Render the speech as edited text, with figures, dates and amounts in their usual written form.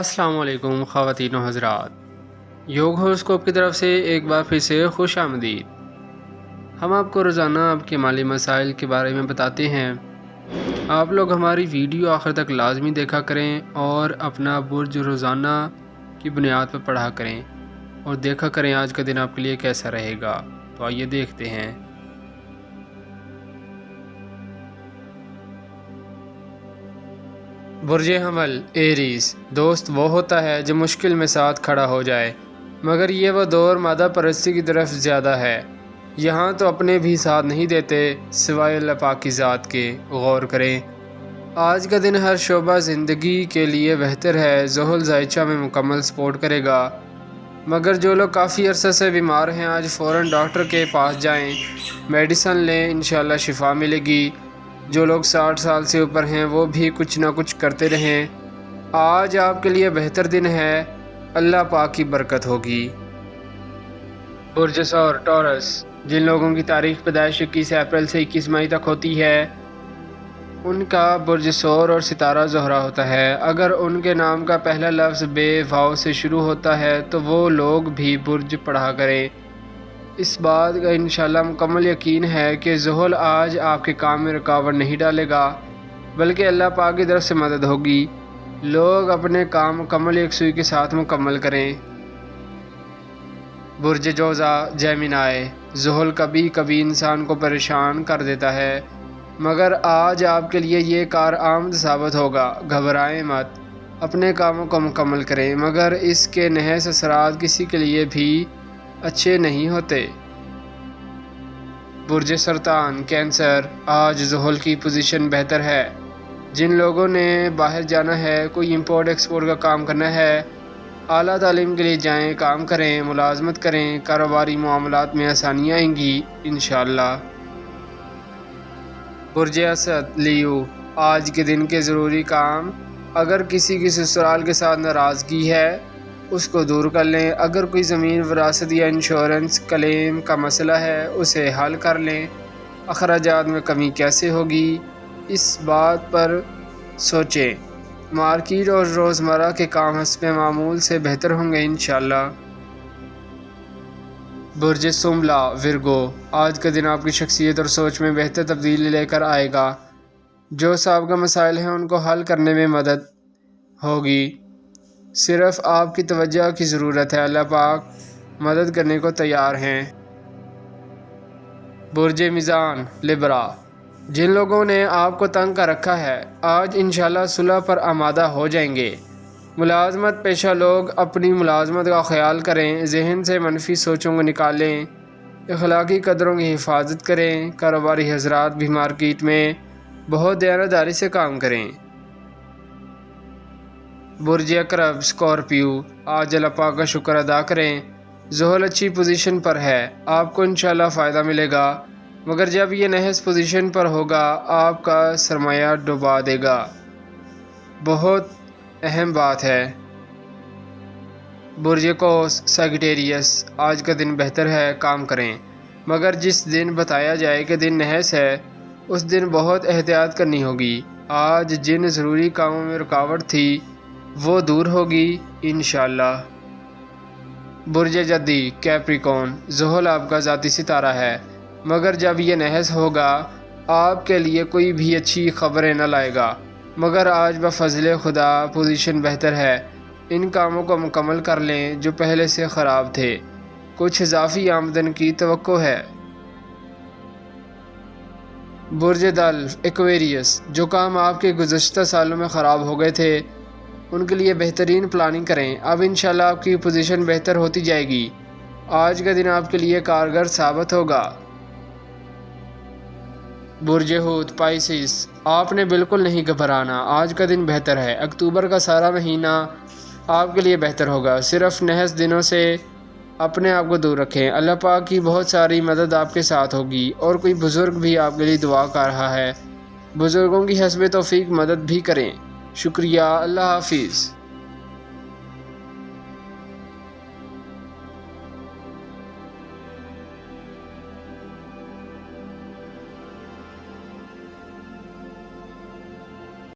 السلام علیکم خواتین و حضرات، یوگ ہوراسکوپ کی طرف سے ایک بار پھر سے خوش آمدید۔ ہم آپ کو روزانہ آپ کے مالی مسائل کے بارے میں بتاتے ہیں۔ آپ لوگ ہماری ویڈیو آخر تک لازمی دیکھا کریں اور اپنا برج روزانہ کی بنیاد پر پڑھا کریں اور دیکھا کریں آج کا دن آپ کے لیے کیسا رہے گا۔ تو آئیے دیکھتے ہیں۔ برج حمل ایریز، دوست وہ ہوتا ہے جو مشکل میں ساتھ کھڑا ہو جائے، مگر یہ وہ دور مادہ پرستی کی طرف زیادہ ہے۔ یہاں تو اپنے بھی ساتھ نہیں دیتے سوائے اللہ پاک کی ذات کے۔ غور کریں، آج کا دن ہر شعبہ زندگی کے لیے بہتر ہے۔ ذوحل ذائچہ میں مکمل سپورٹ کرے گا، مگر جو لوگ کافی عرصہ سے بیمار ہیں آج فوراً ڈاکٹر کے پاس جائیں، میڈیسن لیں، انشاءاللہ شفا ملے گی۔ جو لوگ 60 سال سے اوپر ہیں وہ بھی کچھ نہ کچھ کرتے رہیں۔ آج آپ کے لیے بہتر دن ہے، اللہ پاک کی برکت ہوگی۔ برج ثور ٹورس، جن لوگوں کی تاریخ پیدائش 21 اپریل سے 21 مئی تک ہوتی ہے ان کا برج ثور اور ستارہ زہرہ ہوتا ہے۔ اگر ان کے نام کا پہلا لفظ بے واو سے شروع ہوتا ہے تو وہ لوگ بھی برج پڑھا کریں۔ اس بات کا انشاءاللہ مکمل یقین ہے کہ ذوحل آج آپ کے کام میں رکاوٹ نہیں ڈالے گا، بلکہ اللہ پاک کی طرف سے مدد ہوگی۔ لوگ اپنے کام مکمل یکسوئی کے ساتھ مکمل کریں۔ برج جوزہ جیمنائی، ذوحل کبھی کبھی انسان کو پریشان کر دیتا ہے، مگر آج آپ کے لیے یہ کارآمد ثابت ہوگا۔ گھبرائیں مت، اپنے کاموں کو مکمل کریں، مگر اس کے نحس اثرات کسی کے لیے بھی اچھے نہیں ہوتے۔ برج سرطان کینسر، آج ذوحل کی پوزیشن بہتر ہے۔ جن لوگوں نے باہر جانا ہے، کوئی امپورٹ ایکسپورٹ کا کام کرنا ہے، اعلیٰ تعلیم کے لیے جائیں، کام کریں، ملازمت کریں، کاروباری معاملات میں آسانیاں آئیں گی انشاءاللہ۔ برج اسد لیو، آج کے دن کے ضروری کام، اگر کسی کی سسرال کے ساتھ ناراضگی ہے اس کو دور کر لیں۔ اگر کوئی زمین وراثت یا انشورنس کلیم کا مسئلہ ہے اسے حل کر لیں۔ اخراجات میں کمی کیسے ہوگی اس بات پر سوچیں۔ مارکیٹ اور روزمرہ کے کام حسب معمول سے بہتر ہوں گے انشاءاللہ۔ برج سنبلہ ورگو، آج کا دن آپ کی شخصیت اور سوچ میں بہتر تبدیلی لے کر آئے گا۔ جو سابقہ مسائل ہیں ان کو حل کرنے میں مدد ہوگی۔ صرف آپ کی توجہ کی ضرورت ہے، اللہ پاک مدد کرنے کو تیار ہیں۔ برج میزان لبرا، جن لوگوں نے آپ کو تنگ کر رکھا ہے آج انشاءاللہ صلح پر آمادہ ہو جائیں گے۔ ملازمت پیشہ لوگ اپنی ملازمت کا خیال کریں، ذہن سے منفی سوچوں کو نکالیں، اخلاقی قدروں کی حفاظت کریں۔ کاروباری حضرات بھی مارکیٹ میں بہت دیانتداری سے کام کریں۔ برج عقرب اسکارپیو، آج اللہ پاک کا شکر ادا کریں۔ ذوحل اچھی پوزیشن پر ہے، آپ کو انشاءاللہ فائدہ ملے گا، مگر جب یہ نحس پوزیشن پر ہوگا آپ کا سرمایہ ڈبا دے گا۔ بہت اہم بات ہے۔ برج قوس سیگیٹیریس، آج کا دن بہتر ہے، کام کریں، مگر جس دن بتایا جائے کہ دن نحس ہے اس دن بہت احتیاط کرنی ہوگی۔ آج جن ضروری کاموں میں رکاوٹ تھی وہ دور ہوگی انشاءاللہ۔ برج جدی کیپریکون، ذوحل آپ کا ذاتی ستارہ ہے، مگر جب یہ نحس ہوگا آپ کے لیے کوئی بھی اچھی خبریں نہ لائے گا، مگر آج بفضل خدا پوزیشن بہتر ہے۔ ان کاموں کو مکمل کر لیں جو پہلے سے خراب تھے، کچھ اضافی آمدن کی توقع ہے۔ برج دلو ایکویریس، جو کام آپ کے گزشتہ سالوں میں خراب ہو گئے تھے ان کے لیے بہترین پلاننگ کریں، اب انشاءاللہ آپ کی پوزیشن بہتر ہوتی جائے گی۔ آج کا دن آپ کے لیے کارگر ثابت ہوگا۔ برج حوت پائسیس، آپ نے بالکل نہیں گھبرانا، آج کا دن بہتر ہے۔ اکتوبر کا سارا مہینہ آپ کے لیے بہتر ہوگا، صرف نحس دنوں سے اپنے آپ کو دور رکھیں، اللہ پاک کی بہت ساری مدد آپ کے ساتھ ہوگی، اور کوئی بزرگ بھی آپ کے لیے دعا کر رہا ہے، بزرگوں کی حسب توفیق مدد بھی کریں۔ شکریہ، اللہ حافظ۔